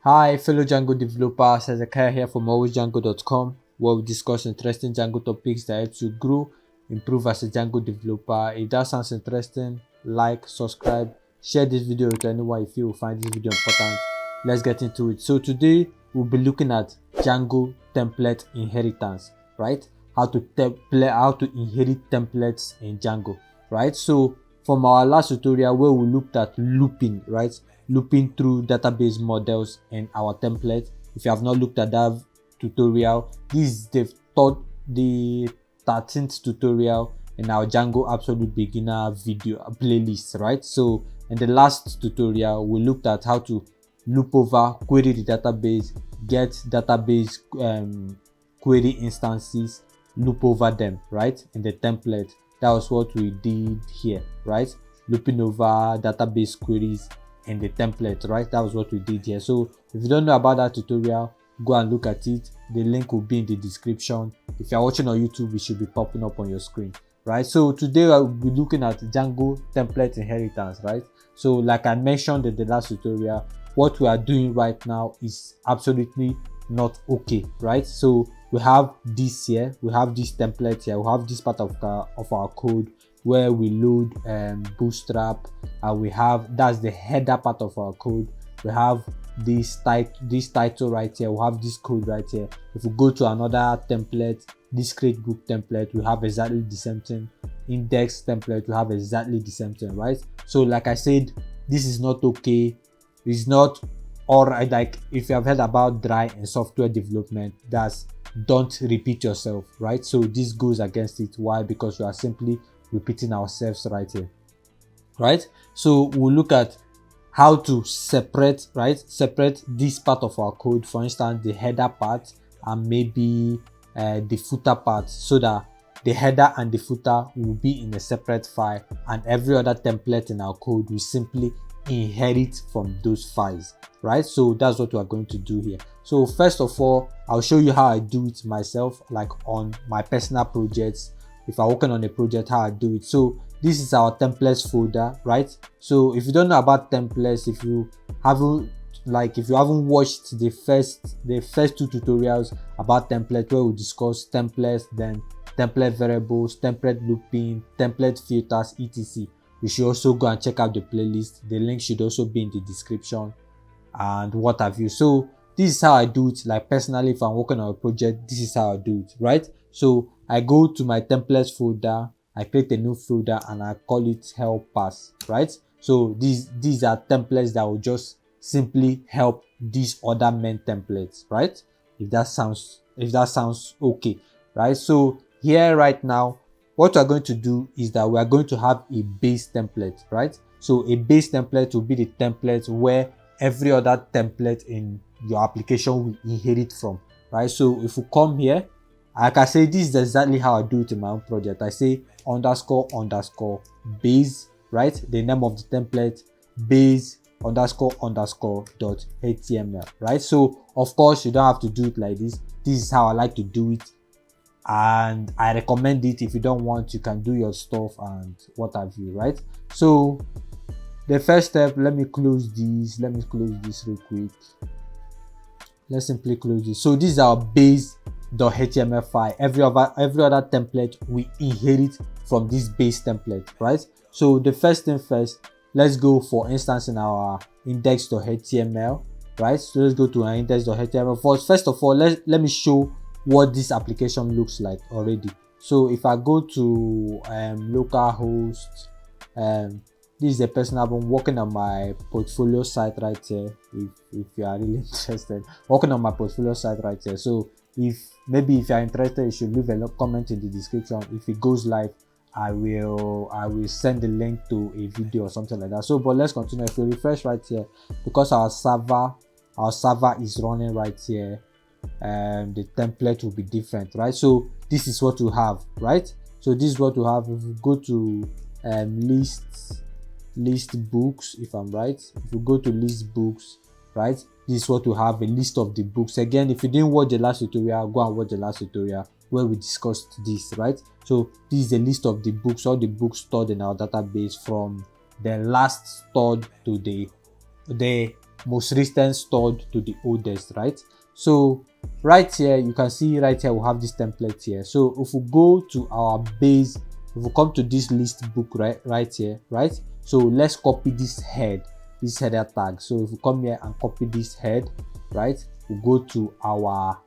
Hi, fellow Django developers. Hezekiah here from alwaysdjango.com, where we discuss interesting Django topics that help you grow, improve as a Django developer. If that sounds interesting, like, subscribe, share this video with anyone if you find this video important. Let's get into it. So today we'll be looking at Django template inheritance, right? How to inherit templates in Django, right? So from our last tutorial where we looked at looping, right? Looping through database models and our template. If you have not looked at that tutorial, this is the 13th tutorial in our Django Absolute Beginner video playlist, right? So in the last tutorial, we looked at how to loop over, query the database, get database query instances, loop over them, right, in the template. That was what we did here, right? Looping over database queries in the template, right? That was what we did here. So if you don't know about that tutorial, go and look at it. The link will be in the description. If you're watching on YouTube, it should be popping up on your screen, right? So today I'll be looking at Django template inheritance, right? So like I mentioned in the last tutorial, what we are doing right now is absolutely not okay, right? So we have this here, we have this template here, we have this part of our code where we load bootstrap, and we have, that's the header part of our code. We have this title right here, we have this code right here. If we go to another template, this create book template, we have exactly the same thing. Index template, we have exactly the same thing, right? So like I said, this is not okay. It's not alright. Like if you have heard about dry in software development, that's don't repeat yourself, right? So this goes against it. Why? Because we are simply repeating ourselves right here, right? So we'll look at how to separate this part of our code, for instance the header part and maybe the footer part, so that the header and the footer will be in a separate file, and every other template in our code will simply inherit from those files, right? So that's what we are going to do here. So first of all, I'll show you how I do it myself, like on my personal projects. If I'm working on a project, how I do it. So this is our templates folder, right? So if you don't know about templates, if you haven't watched the first two tutorials about template, where we discuss templates, then template variables, template looping, template filters, etc., you should also go and check out the playlist. The link should also be in the description and what have you. So this is how I do it. Like personally, if I'm working on a project, this is how I do it, right? So I go to my templates folder, I create a new folder, and I call it helpers, right? So these are templates that will just simply help these other main templates, right? If that sounds okay, right? So here right now, what we're going to do is that we are going to have a base template, right? So a base template will be the template where every other template in your application will inherit from, right? So if we come here, like I say, this is exactly how I do it in my own project. I say underscore base, right? The name of the template, base underscore dot html, right? So of course you don't have to do it like this. This is how I like to do it, and I recommend it. If you don't want, you can do your stuff and what have you, right? So the first step, let me close this real quick. Let's simply close this. So this is our base.html file. Every other template we inherit from this base template, right? So the first thing first, let's go, for instance, in our index.html, right? So let's go to our index.html. First of all, let me show what this application looks like already. So if I go to localhost, this is the person I've been working on my portfolio site right here. If you are really interested, working on my portfolio site right here. So if you are interested, you should leave a comment in the description. If it goes live, I will send the link to a video or something like that. So but let's continue. If you refresh right here, because our server is running right here, the template will be different, right? So this is what we have, right? So this is what we have. If we go to list books, if I'm right, if we go to list books, right, this is what we have, a list of the books. Again, if you didn't watch the last tutorial, go and watch the last tutorial where we discussed this, right? So this is a list of the books, all the books stored in our database from the last stored to the most recent stored to the oldest, right? So right here, you can see right here we have this template here. So if we go to our base, if we come to this list book right here, right? So let's copy this header tag. So if we come here and copy this head, right, we go to our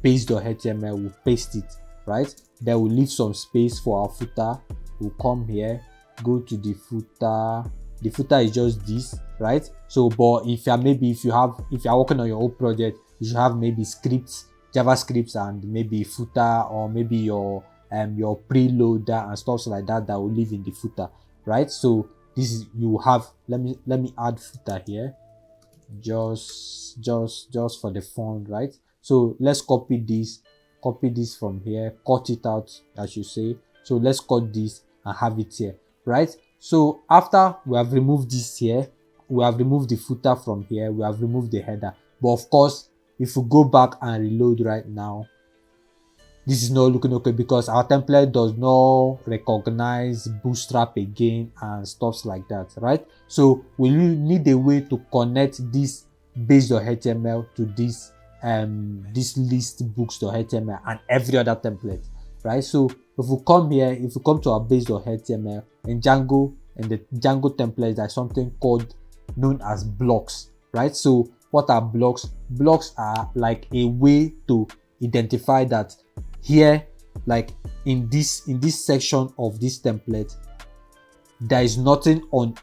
base.html, we'll paste it, right? Then we'll leave some space for our footer. We'll come here, go to the footer. The footer is just this, right? So but if you're working on your own project, you should have maybe scripts, JavaScripts, and maybe footer, or maybe your preloader and stuff like that will live in the footer, right? So this is, you have, let me add footer here, just for the fun, right? So let's copy this from here, cut it out, as you say. So let's cut this and have it here, right? So after we have removed this here, we have removed the footer from here, we have removed the header. But of course, if we go back and reload right now, this is not looking okay because our template does not recognize Bootstrap again and stuff like that, right? So we need a way to connect this base.html to this list books.html and every other template, right? So if we come here, if we come to our base.html in Django, and the Django template, there's something known as blocks, right? So what are blocks? Blocks are like a way to identify that here, like in this section of this template, there is nothing on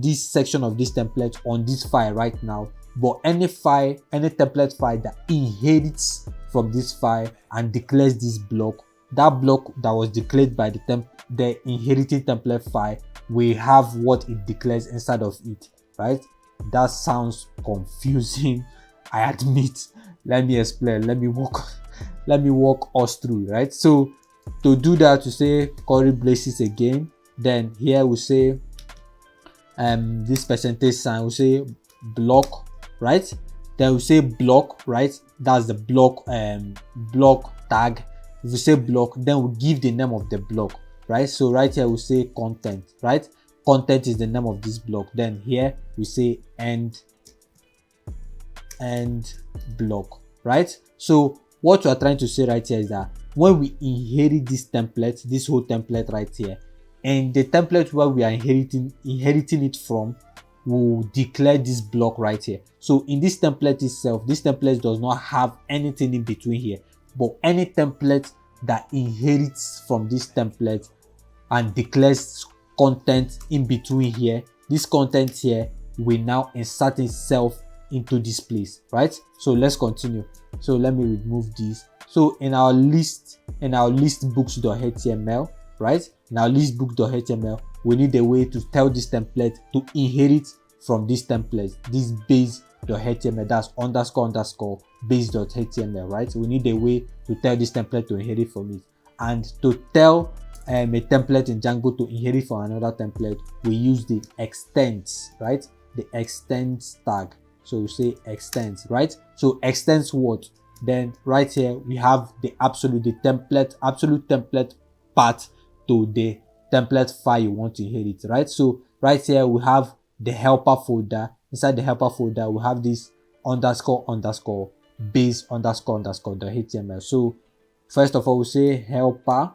this section of this template on this file right now, but any template file that inherits from this file and declares this block, that block that was declared by the inheriting template file, we have what it declares inside of it, right? That sounds confusing, I admit. Let me explain. Let me walk us through, right? So to do that, you say curly braces again. Then here we say this percentage sign, we say block, right? Then we say block, right? That's the block tag. If we say block, then we give the name of the block, right? So right here we say content, right? Content is the name of this block. Then here we say end block, right? So what we are trying to say right here is that when we inherit this template, this whole template right here, and the template where we are inheriting it from will declare this block right here. So in this template itself, this template does not have anything in between here, but any template that inherits from this template and declares content in between here, this content here will now insert itself into this place, right? So let's continue. So let me remove this. So in our list books.html, right? In our list books.html, we need a way to tell this template to inherit from this template, this base.html, that's __ base.html, right? We need a way to tell this template to inherit from it. And to tell a template in Django to inherit from another template, we use the extends, right? The extends tag. So we say extends, right? So extends what? Then right here we have the absolute template path to the template file you want to inherit, right? So right here we have the helper folder. Inside the helper folder we have this __ base__.html. So first of all we say helpers,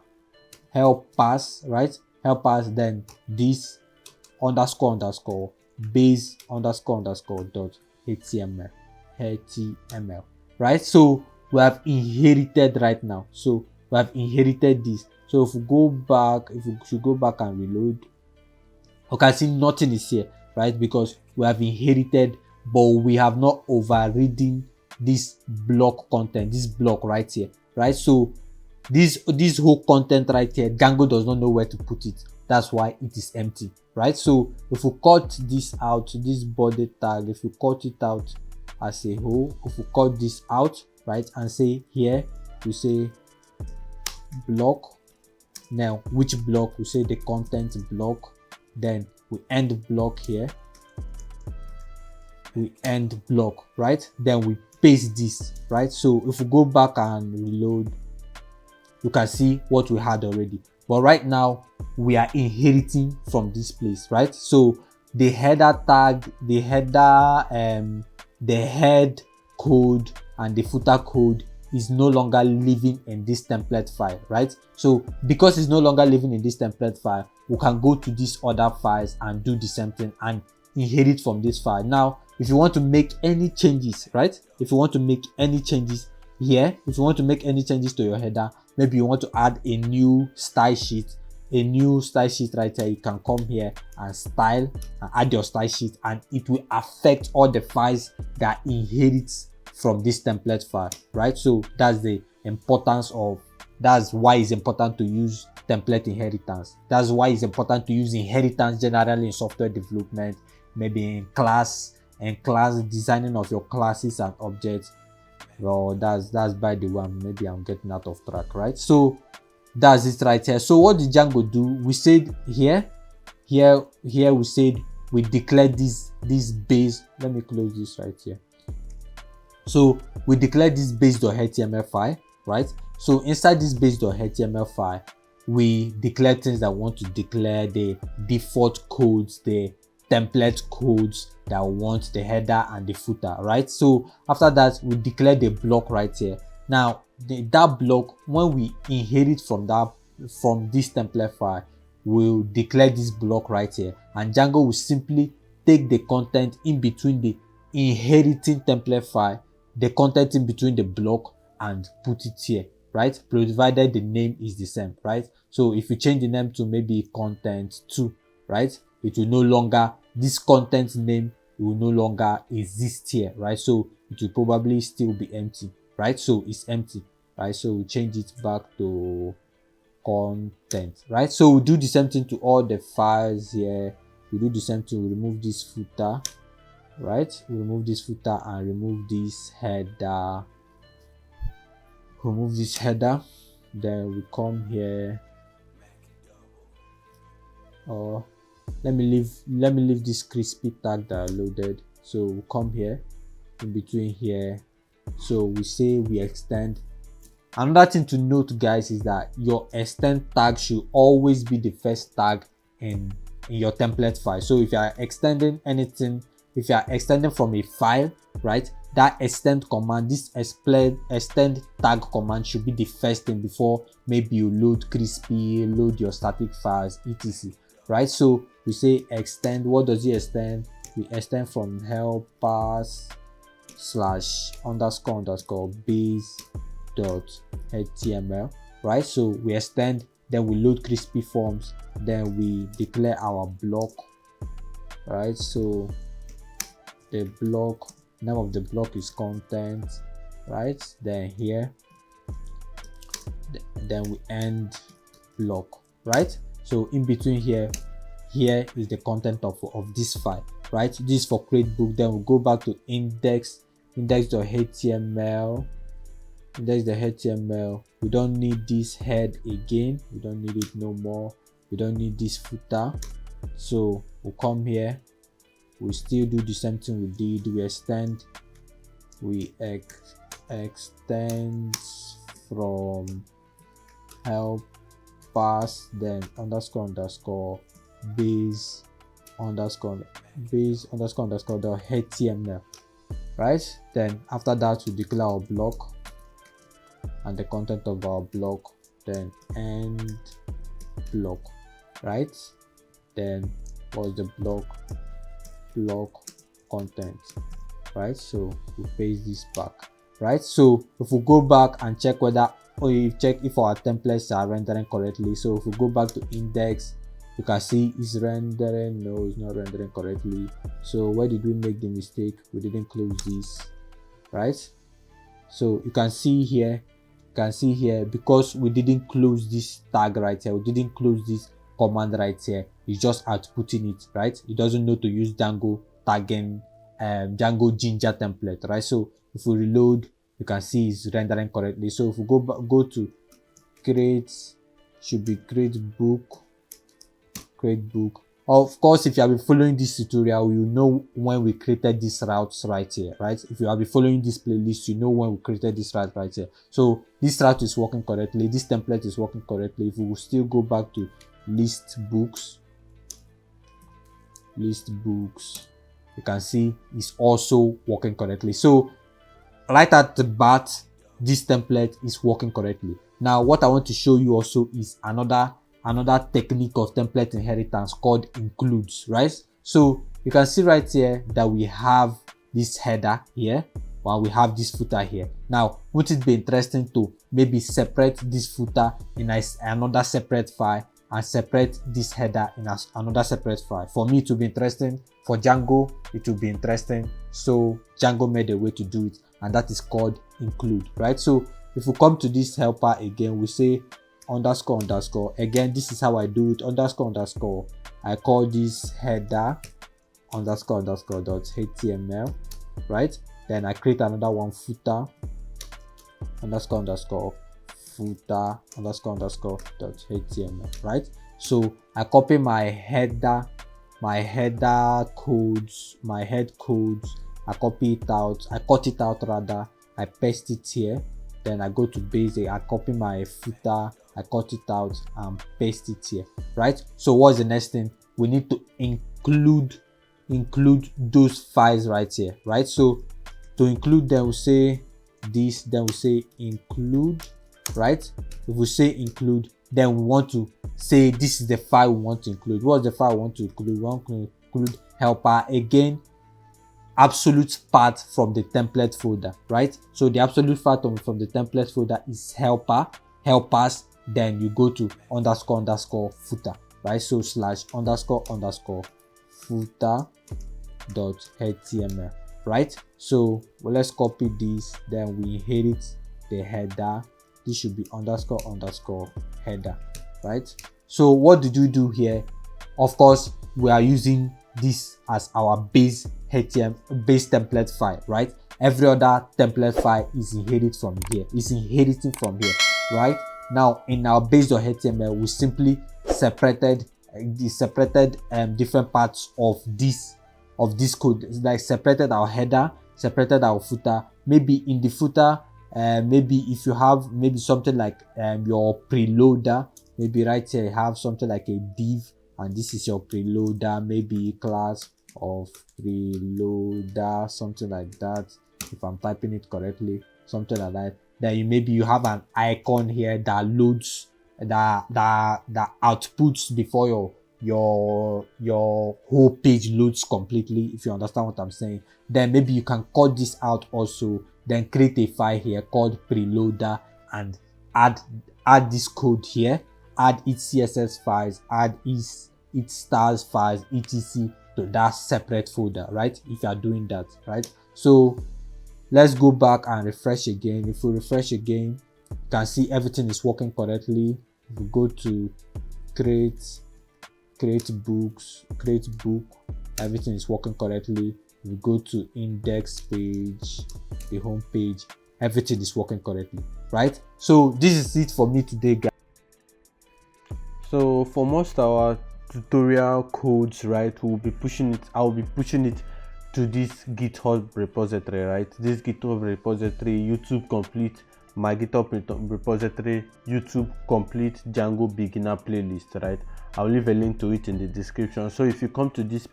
right? Helpers, then this __ base__.html, right? So we have inherited right now. So we have inherited this. So if we go back, if we should go back and reload, you can see nothing is here, right? Because we have inherited, but we have not overridden this block content, this block right here, right? So this whole content right here, Django does not know where to put it. That's why it is empty, right? So if we cut this out, this body tag, if we cut it out as a whole, if we cut this out, right, and say here, we say block. Now which block? We say the content block. Then we end block here, we end block, right? Then we paste this, right? So if we go back and reload, you can see what we had already. But right now we are inheriting from this place, right? So the header tag, the head code and the footer code is no longer living in this template file, right? So because it's no longer living in this template file, we can go to these other files and do the same thing and inherit from this file. Now if you want to make any changes, right, if you want to make any changes here, if you want to make any changes to your header, maybe you want to add a new style sheet, right here, you can come here and style and add your style sheet, and it will affect all the files that inherits from this template file, right? So that's the importance of, that's why it's important to use template inheritance. That's why it's important to use inheritance generally in software development, maybe in class designing of your classes and objects. Well, that's by the way, maybe I'm getting out of track, right? So that's it right here. So what did Django do? We said here we said we declared this base. Let me close this right here. So we declared this base.html file, right? So inside this base.html file, we declare things that we want to declare, the default codes, the template codes that we want, the header and the footer, right? So after that, we declare the block right here. Now that block, when we inherit from this template file, we'll declare this block right here, and Django will simply take the content in between the inheriting template file, the content in between the block, and put it here, right? Provided the name is the same, right? So if you change the name to maybe content2, right, it will no longer, this content name will no longer exist here, right? So it will probably still be empty, right? So it's empty, right? So we change it back to content, right? So we do the same thing to all the files here. We do the same thing. We remove this footer, right? We remove this footer and remove this header. Remove this header. Then we come here. Oh, let me leave this crispy tag that I loaded. So we come here in between here. So we say we extend. Another thing to note, guys, is that your extend tag should always be the first tag in your template file. So if you are extending anything, if you are extending from a file, right, that extend command, this extend tag command should be the first thing before maybe you load crispy, load your static files, etc, right? So we say extend. What does it extend? We extend from helpers /_ base.html, right? So we extend, then we load crispy forms, then we declare our block, right? So the block, name of the block is content, right? Then here, then we end block, right? So in between here is the content of this file, right? This is for create book. Then we go back to index.html. We don't need this head again, we don't need it no more. We don't need this footer, so we'll come here, we still do the same thing we did. We extend, extend from help pass, then __ base __ the html, right? Then after that, we declare our block and the content of our block, then end block, right? Then what's the block content, right? So we paste this back, right? So if we go back and check whether, or you check if our templates are rendering correctly. So if we go back to index, you can see it's rendering. No, it's not rendering correctly. So where did we make the mistake? We didn't close this, right? So you can see here, because we didn't close this tag right here, we didn't close this command right here, it's just outputting it, right? It doesn't know to use Django tagging, Django ginger template, right? So if we reload, you can see it's rendering correctly. So if we go to create, should be create book. Of course, if you have been following this tutorial, you know when we created these routes right here, right? If you have been following this playlist, you know when we created this route right here. So this route is working correctly, this template is working correctly. If we will still go back to list books, list books, you can see it's also working correctly. So right at the bat, this template is working correctly. Now what I want to show you also is another technique of template inheritance called includes, right? So you can see right here that we have this header here while we have this footer here. Now would it be interesting to maybe separate this footer in another separate file and separate this header in another separate file? For me, it will be interesting. For Django, it will be interesting. So Django made a way to do it, and that is called include, right? So if we come to this helper again, we say underscore underscore. Again, this is how I do it. Underscore underscore. I call this header underscore underscore dot html, right? Then I create another one, footer underscore underscore footer underscore underscore dot html, right? So I copy my head codes, I copy it out, I cut it out rather, I paste it here. Then I go to basic, I copy my footer, I cut it out and paste it here, right? So what's the next thing? We need to include those files right here, right? So to include them, we say this, then we say include, right? If we say include, then we want to say this is the file we want to include. What's the file we want to include? We want to include helper, again absolute part from the template folder, right? So the absolute part from the template folder is helpers, then you go to underscore underscore footer, right? So slash underscore underscore footer dot html, right? So let's copy this, then we inherit the header. This should be underscore underscore header, right? So what did we do here? Of course, we are using this as our base template file, right? Every other template file is inherited from here, right? Now in our base.html, we simply separated different parts of this code. It's like separated our header, separated our footer. Maybe in the footer, maybe if you have maybe something like your preloader, maybe right here you have something like a div, and this is your preloader, maybe class of preloader, something like that, if I'm typing it correctly, something like that. Then maybe you have an icon here that loads, that outputs before your whole page loads completely, if you understand what I'm saying. Then maybe you can cut this out also, then create a file here called preloader and add this code here, add its css files, add its stars files, etc. to that separate folder, right? If you are doing that, right? So let's go back and refresh again. If we refresh again, you can see everything is working correctly. If we go to create book, everything is working correctly. If we go to index page, the home page, everything is working correctly, right? So this is it for me today, guys. So for most of our tutorial codes, right, I will be pushing it to this GitHub repository, right? This GitHub repository, YouTube complete, my GitHub repository, YouTube complete Django beginner playlist, right? I'll leave a link to it in the description. So if you come to this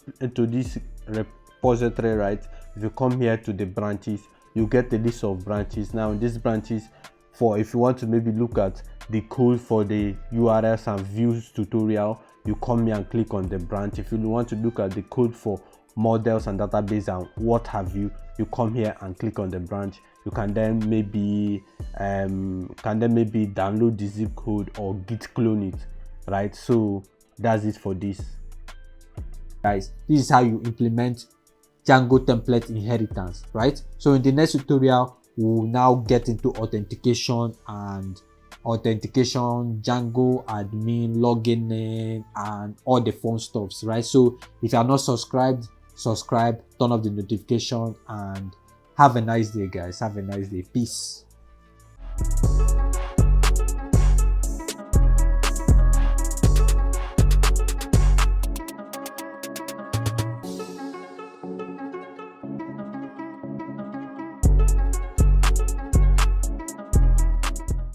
repository, right, if you come here to the branches, you get a list of branches. Now in these branches, if you want to maybe look at the code for the URLs and views tutorial, you come here and click on the branch. If you want to look at the code for models and database and what have you, you come here and click on the branch. You can then maybe download the zip code or git clone it, right? So that's it for this, guys. This is how you implement Django template inheritance, right? So in the next tutorial, we'll now get into authentication, Django admin, login name, and all the fun stuffs, right? So if you are not subscribed, subscribe, turn off the notification, and have a nice day, guys. Have a nice day. Peace.